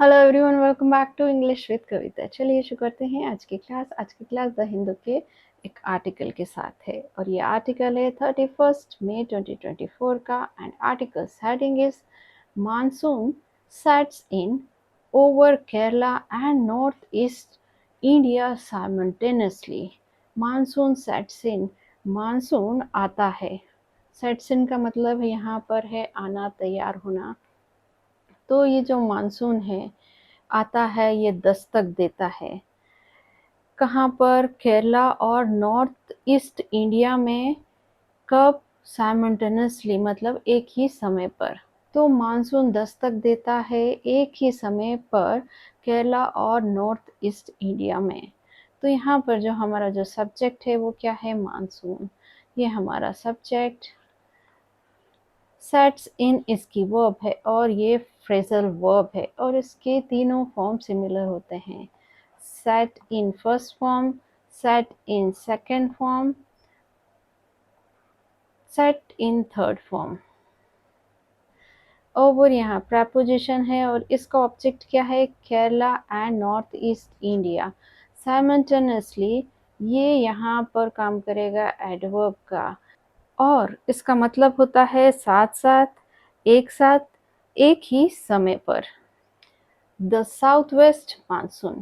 Hello everyone, welcome back to English with Kavita. चलिए शुरू करते हैं आज की क्लास द हिंदू के एक आर्टिकल के साथ है और ये आर्टिकल है 31 मई 2024 का and articles heading is monsoon sets in over Kerala and north east India simultaneously. Monsoon sets in, monsoon आता है। सेट्स इन का मतलब यहाँ पर है आना, तैयार होना। तो ये जो मानसून है आता है, ये दस्तक देता है कहाँ पर? केरला और नॉर्थ ईस्ट इंडिया में। कब? साइमल्टेनियसली मतलब एक ही समय पर। तो मानसून दस्तक देता है एक ही समय पर केरला और नॉर्थ ईस्ट इंडिया में। तो यहाँ पर जो हमारा जो सब्जेक्ट है वो क्या है? मानसून। ये हमारा सब्जेक्ट। सेट्स इन इसकी वर्ब है और ये फ्रेजल वर्ब है और इसके तीनों फॉर्म सिमिलर होते हैं। Set in first form, set in second form, set in third form. Over यहाँ प्रेपोजिशन है और इसका ऑब्जेक्ट क्या है? Kerala and north east India. Simultaneously ये यहाँ पर काम करेगा एडवर्ब का और इसका मतलब होता है साथ साथ, एक साथ, एक ही समय पर। The southwest monsoon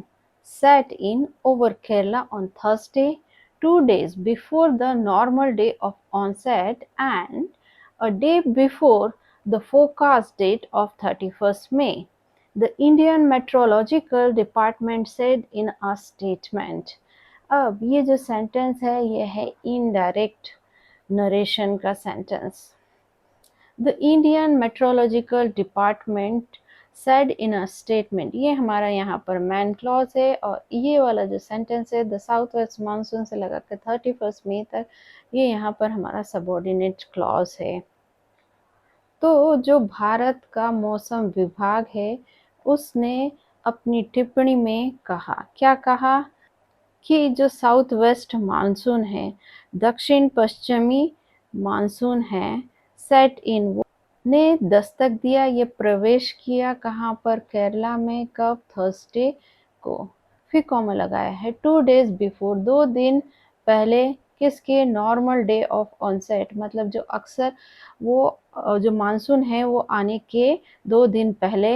set in over Kerala on Thursday, 2 days before the normal day of onset and a day before the forecast date of 31st May, the Indian Meteorological Department said in a statement. अब ये जो sentence है ये है indirect narration का sentence. The Indian Meteorological Department said in a statement, ये हमारा यहाँ पर मैन क्लॉज है और ये वाला जो सेंटेंस है द साउथ वेस्ट मानसून से लगा कर 31 मई तक, ये यहाँ पर हमारा सबऑर्डिनेट क्लॉज है। तो जो भारत का मौसम विभाग है उसने अपनी टिप्पणी में कहा, क्या कहा? कि जो साउथ वेस्ट मानसून है, दक्षिण पश्चिमी मानसून है, सेट इन ने दस्तक दिया, ये प्रवेश किया कहाँ पर? केरला में। कब? थर्सडे को। फिर कॉमा लगाया है 2 days बिफोर, 2 दिन पहले। किसके? नॉर्मल डे ऑफ ऑनसेट मतलब जो अक्सर वो जो मानसून है वो आने के 2 दिन पहले।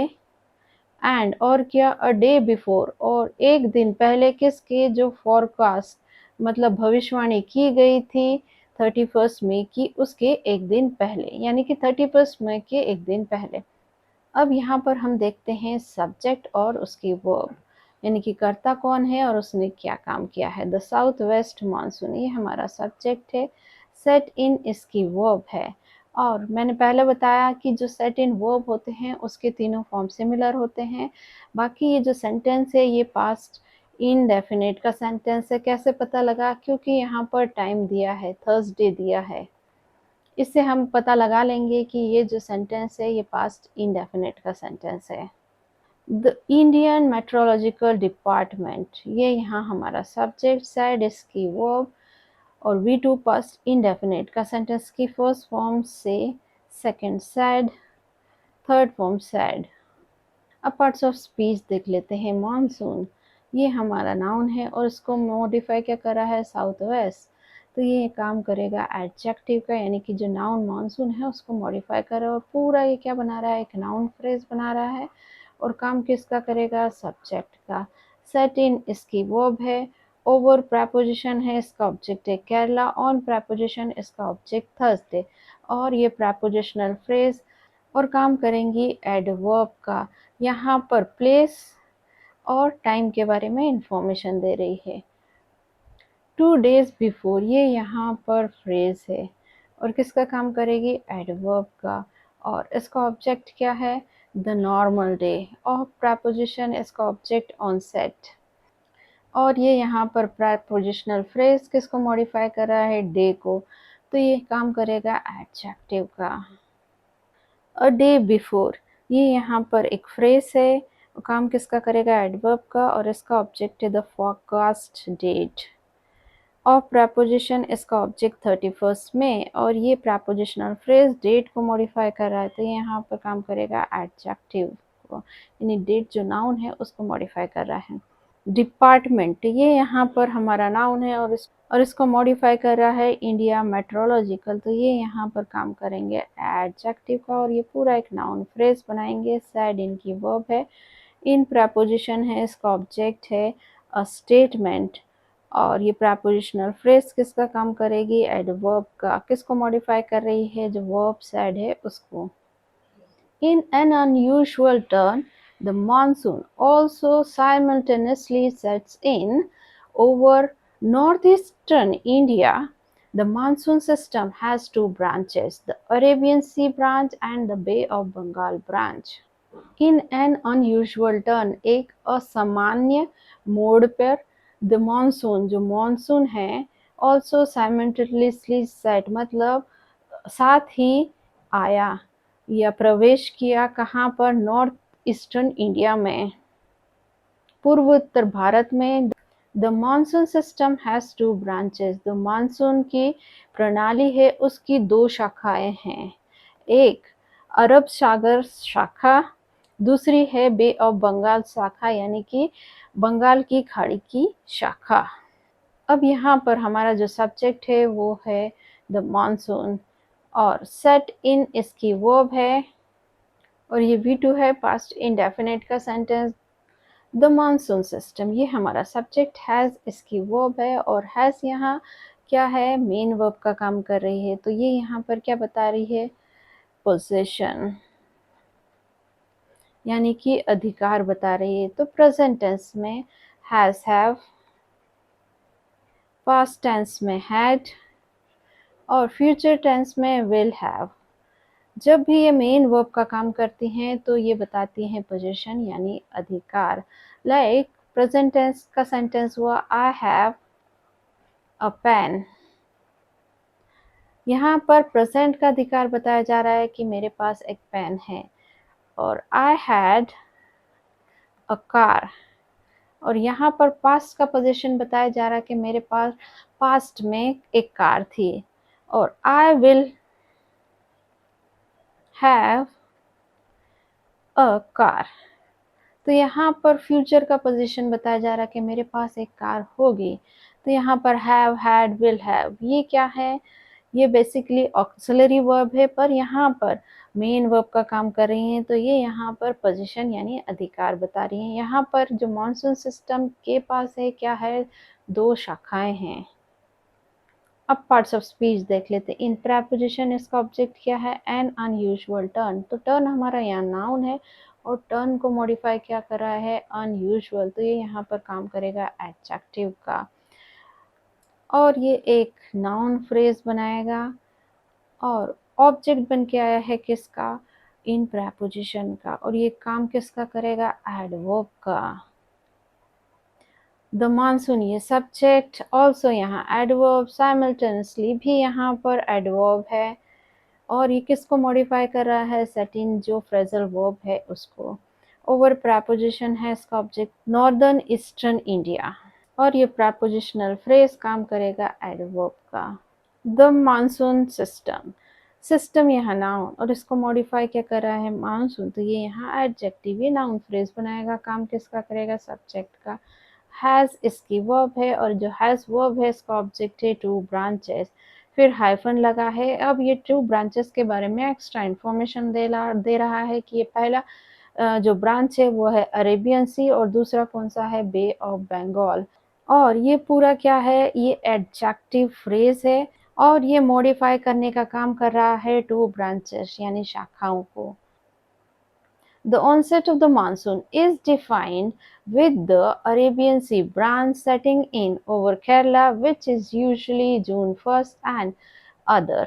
एंड और क्या? अ डे बिफोर, और एक दिन पहले। किसके? जो फॉरकास्ट मतलब भविष्यवाणी की गई थी 31 मई की, उसके एक दिन पहले, यानी कि 31 मई के एक दिन पहले। अब यहाँ पर हम देखते हैं सब्जेक्ट और उसकी वर्ब, यानी कि कर्ता कौन है और उसने क्या काम किया है। द साउथ वेस्ट मानसून ये हमारा सब्जेक्ट है, सेट इन इसकी वर्ब है। और मैंने पहले बताया कि जो सेट इन वर्ब होते हैं उसके तीनों फॉर्म सिमिलर होते हैं। बाकी ये जो सेंटेंस है ये पास्ट इनडेफिनिट का सेंटेंस है। कैसे पता लगा? क्योंकि यहाँ पर टाइम दिया है, थर्सडे दिया है। इससे हम पता लगा लेंगे कि ये जो सेंटेंस है ये पास्ट इंडेफिनिट का सेंटेंस है। द इंडियन मेट्रोलॉजिकल डिपार्टमेंट, ये यहाँ हमारा सब्जेक्ट, सैड इसकी वर्ब और V2 पास्ट इंडेफिनिट का सेंटेंस की फर्स्ट फॉर्म से second sad, third form sad. अब पार्ट्स ऑफ स्पीच देख लेते हैं। मानसून ये हमारा नाउन है और इसको मॉडिफाई क्या करा है? South west. तो ये काम करेगा एडजेक्टिव का, यानी कि जो नाउन मानसून है उसको मॉडिफाई करे और पूरा ये क्या बना रहा है? एक नाउन फ्रेज बना रहा है। और काम किसका करेगा? सब्जेक्ट का। सेट इन इसकी वर्ब है, ओवर प्रेपोजिशन है, इसका ऑब्जेक्ट है केरला, ऑन प्रेपोजिशन इसका ऑब्जेक्ट थर्सडे। और ये प्रेपोजिशनल फ्रेज और काम करेंगी एडवर्ब का। यहाँ पर प्लेस और टाइम के बारे में इंफॉर्मेशन दे रही है। 2 days बिफोर ये यहाँ पर फ्रेज है और किसका काम करेगी? एडवर्ब का। और इसका ऑब्जेक्ट क्या है? The normal day. और प्रेपोजिशन इसका ऑब्जेक्ट ऑन सेट। और ये यहाँ पर प्रेपोजिशनल फ्रेज किसको मॉडिफाई कर रहा है? डे को। तो ये काम करेगा एडजेक्टिव का। अ डे बिफोर ये यहाँ पर एक फ्रेज है, काम किसका करेगा? एडवर्ब का। और इसका ऑब्जेक्ट है द फोरकास्ट डेट। और प्रेपोजिशन इसका ऑब्जेक्ट 31 में और ये प्रेपोजिशनल फ्रेज डेट को मॉडिफाई कर रहा है, तो यहाँ पर काम करेगा एडजेक्टिव। उसको, यानी डेट जो नाउन है उसको मॉडिफाई कर रहा है। डिपार्टमेंट, ये यहाँ पर हमारा नाउन है और इसको मॉडिफाई कर रहा है इंडिया मेट्रोलॉजिकल, तो ये यहाँ पर काम करेंगे एडजेक्टिव का और ये पूरा एक नाउन फ्रेज बनाएंगे। सैड इनकी वर्ब है, इन प्रपोजिशन है, इसका ऑब्जेक्ट है अ स्टेटमेंट, और ये प्रपोजिशनल फ्रेज किसका काम करेगी, एडवर्ब का। किसको मॉडिफाई कर रही है, जो वर्ब सैड है उसको। In an unusual turn, the monsoon also simultaneously sets in over northeastern India. The monsoon system has two branches, the Arabian Sea branch and the Bay of Bengal branch. In an unusual turn, एक असामान्य मोड़ पर, the monsoon, जो monsoon है, also simultaneously set, मतलब साथ ही आया या प्रवेश किया, कहाँ पर, नॉर्थ ईस्टर्न इंडिया में, पूर्व उत्तर भारत में। The monsoon system has two branches, the monsoon की प्रणाली है उसकी दो शाखाएं हैं, एक अरब सागर शाखा, दूसरी है बे ऑफ बंगाल शाखा, यानी कि बंगाल की खाड़ी की शाखा। अब यहाँ पर हमारा जो सब्जेक्ट है वो है द मानसून और सेट इन इसकी वर्ब है और ये V2 है, पास्ट इंडेफिनिट का सेंटेंस। द मानसून सिस्टम, ये हमारा सब्जेक्ट, हैज़ इसकी वर्ब है और हैज़ यहाँ क्या है, मेन वर्ब का काम कर रही है, तो ये यहाँ पर क्या बता रही है, पोजीशन, यानी कि अधिकार बता रही है। तो प्रेजेंट टेंस में हैज़, हैव, पास्ट टेंस में हैड और फ्यूचर टेंस में विल हैव। जब भी ये मेन वर्ब का काम करती हैं तो ये बताती हैं पोजीशन यानी अधिकार। लाइक प्रेजेंट टेंस का सेंटेंस हुआ आई हैव अ पेन। यहाँ पर प्रेजेंट का अधिकार बताया जा रहा है कि मेरे पास एक पेन है। और आई हैड अ कार, और यहाँ पर पास्ट का पोजीशन बताया जा रहा है कि मेरे पास पास्ट में एक कार थी। और I will have a car, तो यहाँ पर फ्यूचर का पोजीशन बताया जा रहा है कि मेरे पास एक कार होगी। तो यहाँ पर हैव, हैड, विल हैव, ये क्या है, ये बेसिकली ऑक्सिलरी वर्ब है, पर यहाँ पर मेन वर्ब का काम कर रही हैं, तो ये यहाँ पर पोजीशन यानी अधिकार बता रही हैं। यहाँ पर जो मॉनसून सिस्टम के पास है क्या है, दो शाखाएं हैं। अब पार्ट्स ऑफ स्पीच देख लेते हैं। इन प्रेपोजिशन इसका ऑब्जेक्ट क्या है, एन अनयूजुअल टर्न, तो टर्न हमारा यहाँ नाउन है और टर्न को मॉडिफाई क्या कर रहा है, अनयूजुअल, तो ये यहाँ पर काम करेगा एडजेक्टिव का और ये एक नाउन फ्रेज बनाएगा और ऑब्जेक्ट बन के आया है किसका, इन प्रेपोजिशन का, और ये काम किसका करेगा, एडवर्ब का। द मानसून ये सब्जेक्ट, ऑल्सो यहाँ एडवर्ब, साइमल्टेनियसली भी यहाँ पर एडवर्ब है और ये किसको मॉडिफाई कर रहा है, सेटिंग जो फ्रेजल वर्ब है उसको। ओवर प्रेपोजिशन है इसका ऑब्जेक्ट, नॉर्दर्न ईस्टर्न इंडिया, और ये प्रेपोजिशनल फ्रेज काम करेगा एडवर्ब का। द मानसून सिस्टम, सिस्टम यहाँ नाउन और इसको मॉडिफाई क्या कर रहा है, मानसून, तो ये यहाँ एडजेक्टिव, ये नाउन फ्रेज बनाएगा, काम किसका करेगा, सब्जेक्ट का। हैज़ इसकी वर्ब है और जो हैज़ वर्ब है इसका ऑब्जेक्ट है टू ब्रांचेस, फिर हाइफन लगा है। अब ये टू ब्रांचेस के बारे में एक्स्ट्रा इन्फॉर्मेशन दे रहा है कि ये पहला जो ब्रांच है वो है अरेबियन सी और दूसरा कौन सा है, बे ऑफ बंगाल। और ये पूरा क्या है, ये एडजेक्टिव फ्रेज है और ये मॉडिफाई करने का काम कर रहा है टू ब्रांचेस यानी शाखाओं को। The onset of the monsoon is defined with the Arabian Sea branch setting in over Kerala, which is usually June 1st and other.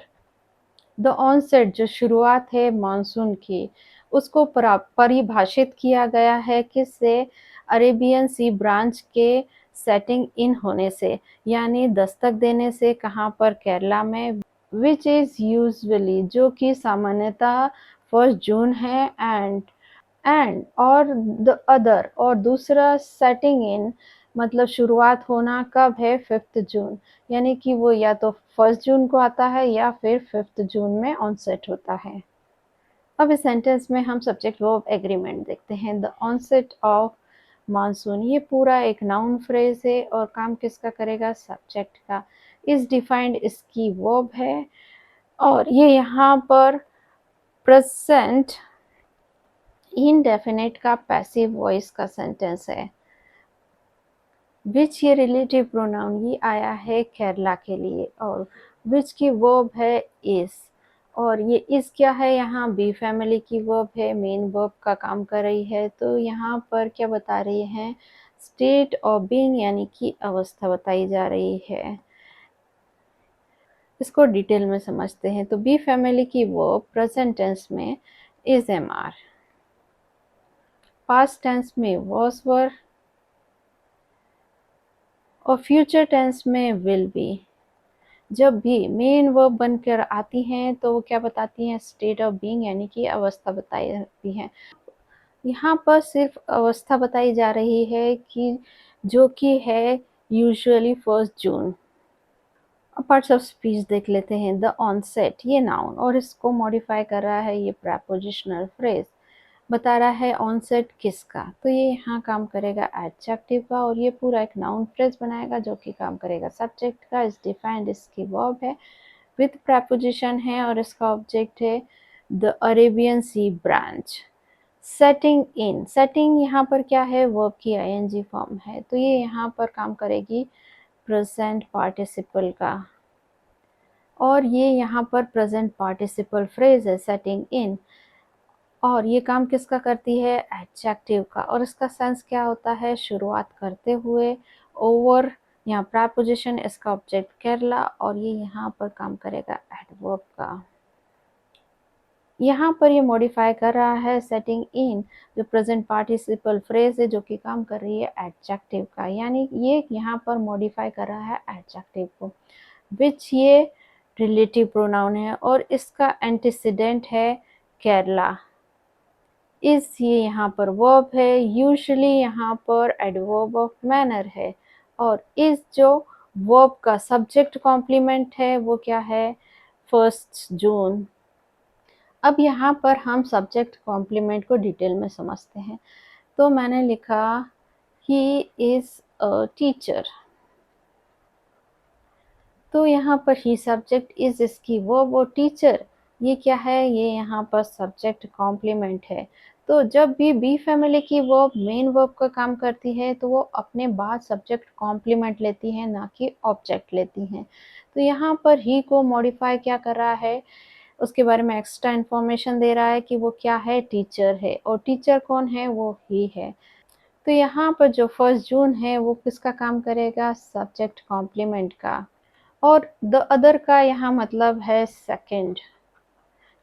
The onset जो शुरुआत है मानसून की, उसको परिभाषित किया गया है किससे, अरेबियन सी ब्रांच के सेटिंग इन होने से, यानी दस्तक देने से, कहाँ पर, केरला में। विच इज़ यूजुअली, जो कि सामान्यतः 1 जून है, एंड और द अदर, और दूसरा सेटिंग इन मतलब शुरुआत होना कब है, 5 जून, यानी कि वो या तो 1 जून को आता है या फिर 5 जून में ऑनसेट होता है। अब इस सेंटेंस में हम सब्जेक्ट वर्ब एग्रीमेंट देखते हैं। द ऑनसेट ऑफ मानसून, ये पूरा एक नाउन फ्रेज है और काम किसका करेगा? सब्जेक्ट का। इज डिफाइंड इसकी वर्ब है और ये यहाँ पर प्रेजेंट इनडेफिनेट का पैसिव वॉइस का सेंटेंस है। विच, ये रिलेटिव प्रोनाउन ये आया है केरला के लिए और विच की वर्ब है इज, और ये इज क्या है? यहाँ बी फैमिली की वर्ब है, मेन वर्ब का काम कर रही है। तो यहाँ पर क्या बता रही है? स्टेट ऑफ बीइंग यानी कि अवस्था बताई जा रही है। इसको डिटेल में समझते हैं। तो बी फैमिली की वर्ब प्रेजेंट टेंस में is am are, past tense में वॉज वर और फ्यूचर टेंस में विल बी। जब भी मेन वर्ब बनकर आती हैं तो वो क्या बताती हैं? स्टेट ऑफ बीइंग यानी कि अवस्था बताई जाती है। यहाँ पर सिर्फ अवस्था बताई जा रही है कि जो कि है यूजुअली 1 जून। अब पार्ट्स ऑफ स्पीच देख लेते हैं। द ऑनसेट, ये नाउन और इसको मॉडिफाई कर रहा है ये प्रेपोजिशनल फ्रेज। बता रहा है ऑनसेट किसका? तो ये यहाँ काम करेगा एडजेक्टिव का और ये पूरा एक नाउन फ्रेज बनाएगा जो कि काम करेगा सब्जेक्ट का। इज डिफाइंड इसकी वर्ब है, विथ प्रेपोजिशन है और इसका ऑब्जेक्ट है the Arabian sea branch. Setting in, setting यहाँ पर क्या है? वर्ब की आईएनजी फॉर्म है तो ये यहाँ पर काम करेगी प्रेजेंट पार्टिसिपल का और ये यहाँ पर प्रेजेंट पार्टिसिपल फ्रेज है सेटिंग इन और ये काम किसका करती है? एडजेक्टिव का। और इसका सेंस क्या होता है? शुरुआत करते हुए। ओवर यहाँ प्रेपोजिशन, इसका ऑब्जेक्ट केरला और ये यहाँ पर काम करेगा एडवर्ब का। यहाँ पर ये मॉडिफाई कर रहा है सेटिंग इन, जो प्रेजेंट पार्टिसिपल फ्रेज है जो कि काम कर रही है एडजेक्टिव का, यानी ये यहाँ पर मॉडिफाई कर रहा है एडजेक्टिव को। विच, ये रिलेटिव प्रोनाउन है और इसका एंटीसीडेंट है केरला। इज, ये यहाँ पर वर्ब है, यूजुअली यहाँ पर एडवर्ब ऑफ मैनर है और इज जो वर्ब का सब्जेक्ट कॉम्प्लीमेंट है वो क्या है? 1 जून। अब यहाँ पर हम सब्जेक्ट कॉम्प्लीमेंट को डिटेल में समझते हैं। तो मैंने लिखा ही इज अ टीचर, तो यहाँ पर ही सब्जेक्ट, इज इसकी वर्ब और टीचर ये क्या है? ये यहाँ पर सब्जेक्ट कॉम्प्लीमेंट है। तो जब भी बी फैमिली की वर्ब मेन वर्ब का काम करती है तो वो अपने बाद सब्जेक्ट कॉम्प्लीमेंट लेती है, ना कि ऑब्जेक्ट लेती हैं। तो यहाँ पर ही को मॉडिफाई क्या कर रहा है? उसके बारे में एक्स्ट्रा इन्फॉर्मेशन दे रहा है कि वो क्या है? टीचर है और टीचर कौन है? वो ही है। तो यहाँ पर जो 1 जून है वो किसका काम करेगा? सब्जेक्ट कॉम्प्लीमेंट का। और द अदर का यहाँ मतलब है सेकंड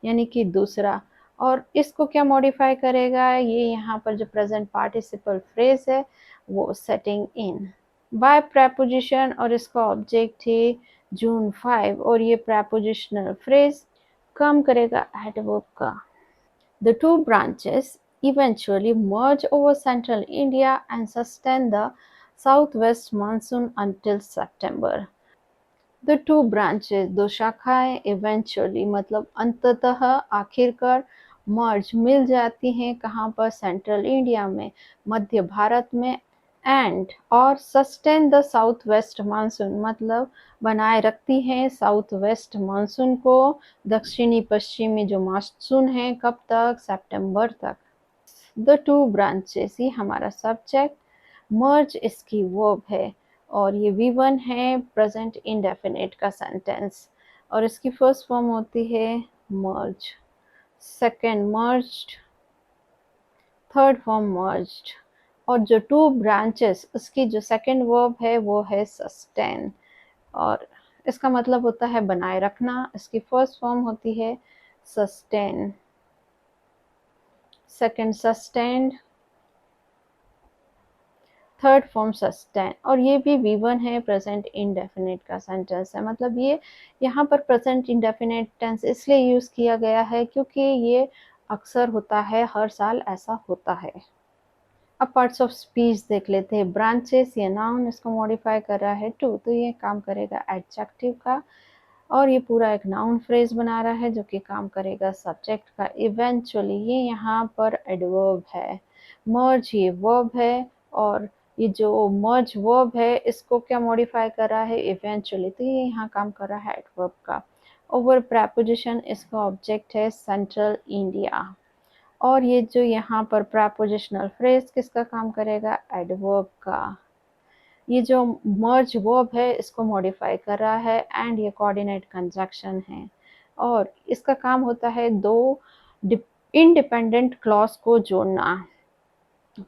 यानी कि दूसरा, और इसको क्या मॉडिफाई करेगा? ये यहाँ पर जो प्रेजेंट पार्टिसिपल फ्रेज है वो सेटिंग इन बाय प्रेपोजिशन और इसका ऑब्जेक्ट है जून 5 और ये प्रेपोजिशनल फ्रेज काम करेगा एडवर्ब का। The two branches eventually merge over central India and sustain the southwest monsoon until September. The two branches, दो शाखाएं, eventually मतलब अंततः, आखिरकार, मर्ज मिल जाती हैं कहाँ पर? सेंट्रल इंडिया में, मध्य भारत में, एंड और sustain the south west monsoon मतलब बनाए रखती हैं साउथ वेस्ट मानसून को, दक्षिणी पश्चिमी जो मानसून है, कब तक? सितंबर तक। द टू ब्रांचेस, ये हमारा सब्जेक्ट, मर्ज इसकी वर्ब है और ये V1 है प्रेजेंट इंडेफिनिट का सेंटेंस और इसकी फर्स्ट फॉर्म होती है merge, second merged, third form merged. और जो टू ब्रांचेस, उसकी जो सेकंड वर्ब है वो है सस्टेन और इसका मतलब होता है बनाए रखना। इसकी फर्स्ट फॉर्म होती है sustain, second sustained, third form sustain और ये भी V1 है प्रेजेंट इंडेफिनिट का सेंटेंस है। मतलब ये यहाँ पर प्रेजेंट इंडेफिनिट टेंस इसलिए यूज़ किया गया है क्योंकि ये अक्सर होता है, हर साल ऐसा होता है। अब पार्ट्स ऑफ स्पीच देख लेते हैं। ब्रांचेस, ये नाउन, इसको मॉडिफाई कर रहा है टू, तो ये काम करेगा एडजेक्टिव का। और ये पूरा एक नाउन फ्रेज बना रहा है जो कि काम करेगा सब्जेक्ट का इवेंचुअली। ये यहाँ पर एडवर्ब है। मर्ज ये वर्ब है और ये जो मर्ज वर्ब है इसको क्या मॉडिफाई कर रहा है इवेंचुअली, तो ये यहाँ काम कर रहा है एडवर्ब का। ओवर प्रेपोजिशन इसका ऑब्जेक्ट है सेंट्रल इंडिया। और ये जो यहाँ पर प्रेपोजिशनल फ्रेज किसका काम करेगा एडवर्ब का। ये जो मर्ज वर्ब है इसको मॉडिफाई कर रहा है एंड ये कोऑर्डिनेट कंजक्शन है और इसका काम होता है दो इंडिपेंडेंट क्लॉज को जोड़ना।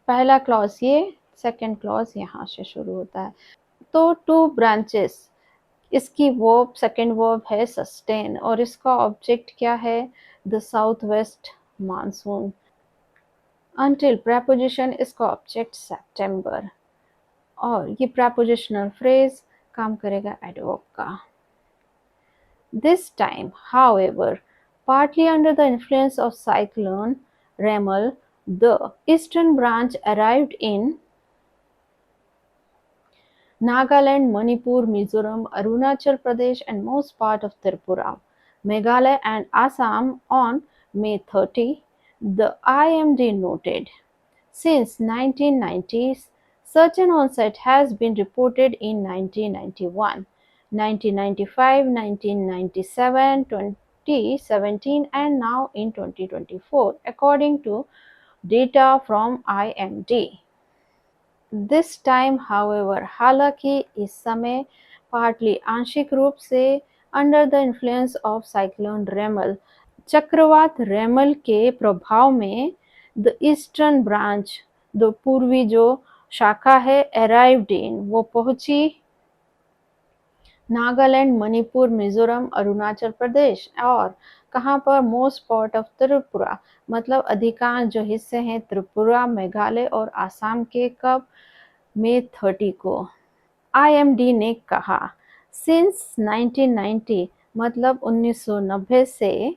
पहला क्लॉज ये, सेकंड क्लॉज यहाँ से शुरू होता है। तो टू ब्रांचेस, इसकी वर्ब सेकंड वर्ब है सस्टेन और इसका ऑब्जेक्ट क्या है the south west monsoon. Until preposition इसका ऑब्जेक्ट सितंबर और ये प्रेपोजिशनल फ्रेज काम करेगा एडवर्ब का। This time, however, partly under the influence of cyclone Remal, the eastern branch arrived in Nagaland, Manipur, Mizoram, Arunachal Pradesh, and most part of Tripura, Meghalaya, and Assam on May 30, the IMD noted. Since 1990s, such an onset has been reported in 1991, 1995, 1997, 2017, and now in 2024, according to data from IMD. This time, however, हालांकि इस समय partly आंशिक रूप से under the influence of cyclone रेमल, चक्रवात रेमल के प्रभाव में द ईस्टर्न ब्रांच, द पूर्वी जो शाखा है अराइव्ड इन, वो पहुंची नागालैंड, मणिपुर, मिजोरम, अरुणाचल प्रदेश और कहाँ पर मोस्ट पार्ट ऑफ त्रिपुरा, मतलब अधिकांश जो हिस्से हैं त्रिपुरा, मेघालय और आसाम के। कब मई 30 को। आईएमडी ने कहा सिंस 1990 मतलब 1990 से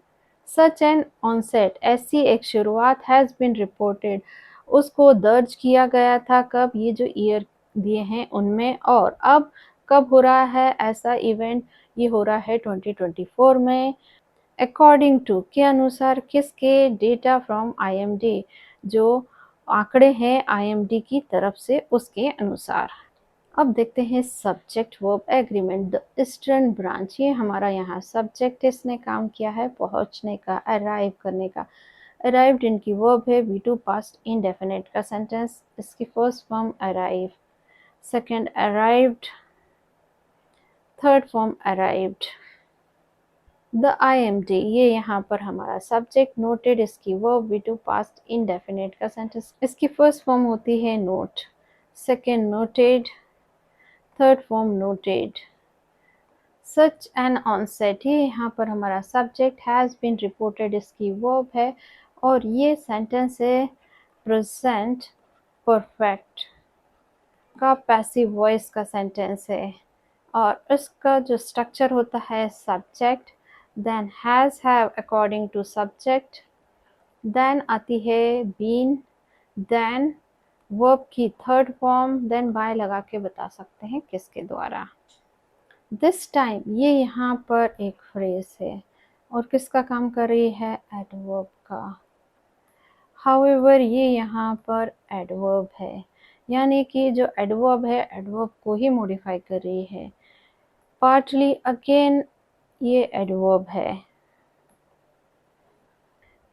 सच एन ऑनसेट ऐसी एक शुरुआत हैज़ बीन रिपोर्टेड, उसको दर्ज किया गया था। कब, ये जो ईयर दिए हैं उनमें। और अब कब हो रहा है ऐसा इवेंट, ये हो रहा है 2024 में। अकॉर्डिंग टू के अनुसार, किसके, डेटा फ्रॉम आईएमडी, जो आंकड़े हैं आईएमडी की तरफ से उसके अनुसार। अब देखते हैं subject verb agreement. The eastern branch, ये हमारा यहाँ सब्जेक्ट इसने काम किया है पहुंचने का, अराइव करने का। अराइव्ड इनकी वर्ब है V2 पास्ट इंडेफिनिट का सेंटेंस। इसकी first form arrive, second arrived, third form arrived. The IMD, ये यहाँ पर हमारा सब्जेक्ट। नोटेड इसकी वर्ब V2 पास्ट इंडेफिनिट का सेंटेंस। इसकी फर्स्ट फॉर्म होती है note, second noted, third form noted. Such an onset, ये यहाँ पर हमारा सब्जेक्ट। हैज़ बीन रिपोर्टेड इसकी वर्ब है और ये सेंटेंस है प्रेजेंट परफेक्ट का पैसिव वॉइस का सेंटेंस है और इसका जो स्ट्रक्चर होता है subject, then has, have according to subject, then आती है बीन, देन वर्ब की थर्ड फॉर्म, देन बाय लगा के बता सकते हैं किसके द्वारा। दिस टाइम, ये यहाँ पर एक फ्रेज है और किसका काम कर रही है एडवर्ब का। हाउएवर, ये यहाँ पर एडवर्ब है, यानी कि जो एडवर्ब है एडवर्ब को ही मॉडिफाई कर रही है। पार्टली अगेन ये एडवर्ब है।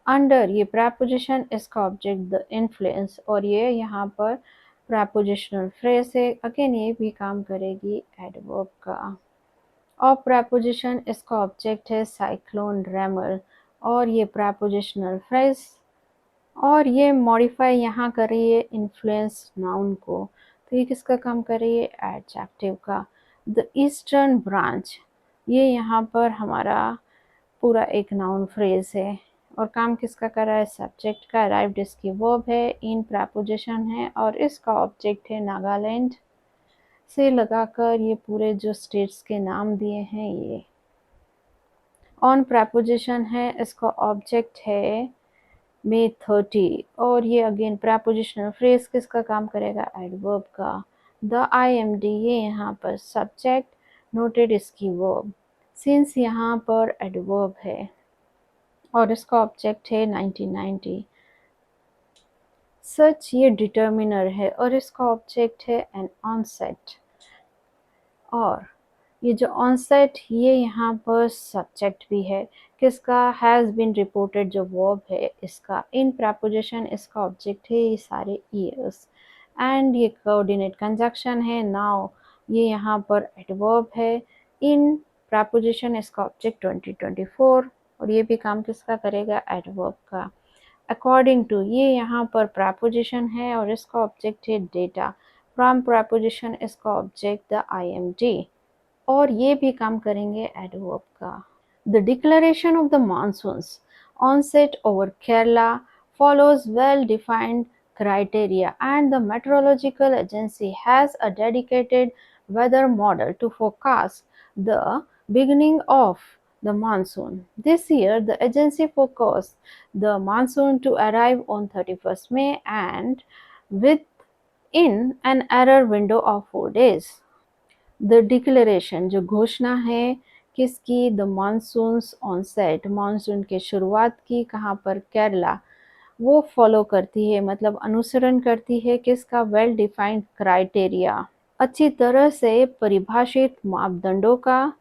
अंडर, ये प्रेपोजिशन, इसका ऑब्जेक्ट द इन्फ्लुएंस और ये यहाँ पर प्रेपोजिशनल फ्रेज है। अगेन ये भी काम करेगी एडवर्ब का। और प्रेपोजिशन, इसका ऑब्जेक्ट है साइक्लोन रेमल और ये प्रेपोजिशनल फ्रेज और ये मॉडिफाई यहाँ कर रही है इन्फ्लुएंस नाउन को। तो ये किसका काम कर रही है एडजेक्टिव का। द ईस्टर्न ब्रांच, ये यहाँ पर हमारा पूरा एक नाउन फ्रेज है और काम किसका कर रहा है सब्जेक्ट का। अराइव्ड इसकी वर्ब है, इन प्रेपोजिशन है और इसका ऑब्जेक्ट है नागालैंड से लगाकर ये पूरे जो स्टेट्स के नाम दिए हैं ये। ऑन प्रेपोजिशन है, इसका ऑब्जेक्ट है May 30 और ये अगेन प्रेपोजिशनल फ्रेज किसका काम करेगा एडवर्ब का। द IMD, ये यहाँ पर सब्जेक्ट, नोटेड इसकी वर्ब, सिंस यहाँ पर एडवर्ब है और इसका ऑब्जेक्ट है 1990। सच ये डिटर्मिनर है और इसका ऑब्जेक्ट है एन ऑनसेट। और ये जो ऑनसेट ये यहाँ पर सब्जेक्ट भी है, किसका? हैज़ बीन रिपोर्टेड जो वर्ब है इसका। इन प्रपोजिशन इसका ऑब्जेक्ट है ये सारे ईयर्स। एंड ये कोऑर्डिनेट कंजक्शन है नाउ, ये यहाँ पर एडवर्ब है। इन प्रपोजिशन इसका ऑब्जेक्ट 2024 और ये भी काम किसका करेगा? एडवर्ब का। अकॉर्डिंग टू ये यहाँ पर प्रपोजिशन है और इसका ऑब्जेक्ट है डेटा। फ्रॉम प्रपोजिशन इसका ऑब्जेक्ट द IMD और ये भी काम करेंगे एडवर्ब का। The declaration of the monsoon's onset over Kerala follows well-defined criteria and the meteorological agency has a dedicated weather model to forecast the beginning of the monsoon. This year, the agency forecast the monsoon to arrive on 31st May and within an error window of 4 days. The declaration जो घोषणा है किसकी? The monsoons onset, monsoon के शुरुआत की। कहाँ पर? केरला। वो फॉलो करती है मतलब अनुसरण करती है किसका? वेल डिफाइंड क्राइटेरिया, अच्छी तरह से परिभाषित मापदंडों का,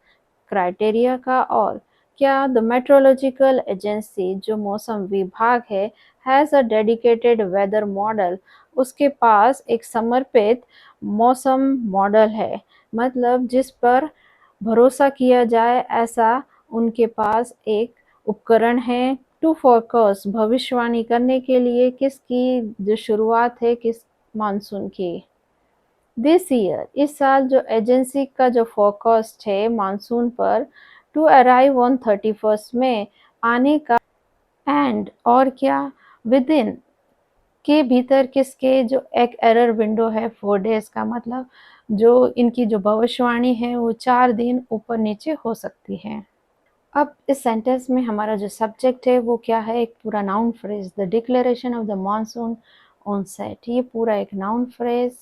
क्राइटेरिया का। और क्या? द मेट्रोलॉजिकल एजेंसी जो मौसम विभाग है has a dedicated weather model, उसके पास एक समर्पित मौसम मॉडल है, मतलब जिस पर भरोसा किया जाए ऐसा उनके पास एक उपकरण है। टू फोरकास्ट भविष्यवाणी करने के लिए किसकी? जो शुरुआत है किस? मानसून की। दिस ईयर इस साल जो एजेंसी का जो फोरकास्ट है मानसून पर, टू अराइव ऑन 31st में आने का। एंड और क्या? विद इन के भीतर किसके? जो एक एरर विंडो है 4 डेज का, मतलब जो इनकी जो भविष्यवाणी है वो 4 दिन ऊपर नीचे हो सकती है। अब इस सेंटेंस में हमारा जो सब्जेक्ट है वो क्या है? एक पूरा noun phrase, the declaration of the monsoon onset. ये पूरा एक नाउन फ्रेज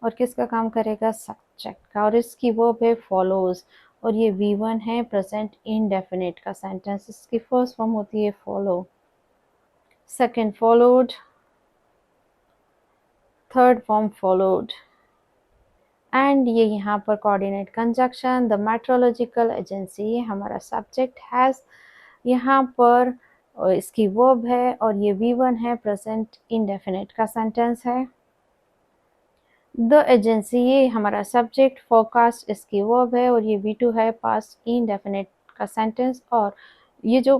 और किसका काम करेगा? सब्जेक्ट का। और इसकी वर्ब है फॉलोज और ये V1 है प्रेजेंट इंडेफिनिट का सेंटेंस। इसकी फर्स्ट फॉर्म होती है follow, second followed, third form followed. And ये यहाँ पर coordinate conjunction, the meteorological agency, ये हमारा सब्जेक्ट हैज़ यहाँ पर इसकी वर्ब है और ये V1 है प्रेजेंट इंडेफिनिट का सेंटेंस है। द एजेंसी ये हमारा सब्जेक्ट, फोरकास्ट इसकी वर्ब है और ये V2 है पास्ट इंडेफिनिट का सेंटेंस। और ये जो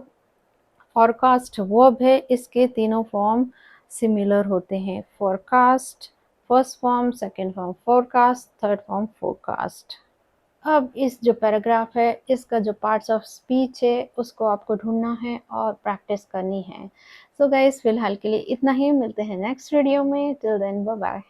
फोरकास्ट वर्ब है इसके तीनों फॉर्म सिमिलर होते हैं। Forecast first form, second form forecast, third form forecast. अब इस जो पैराग्राफ है इसका जो पार्ट्स ऑफ स्पीच है उसको आपको ढूंढना है और प्रैक्टिस करनी है। सो गाइस फिलहाल के लिए इतना ही, मिलते हैं नेक्स्ट वीडियो में। Till then bye bye.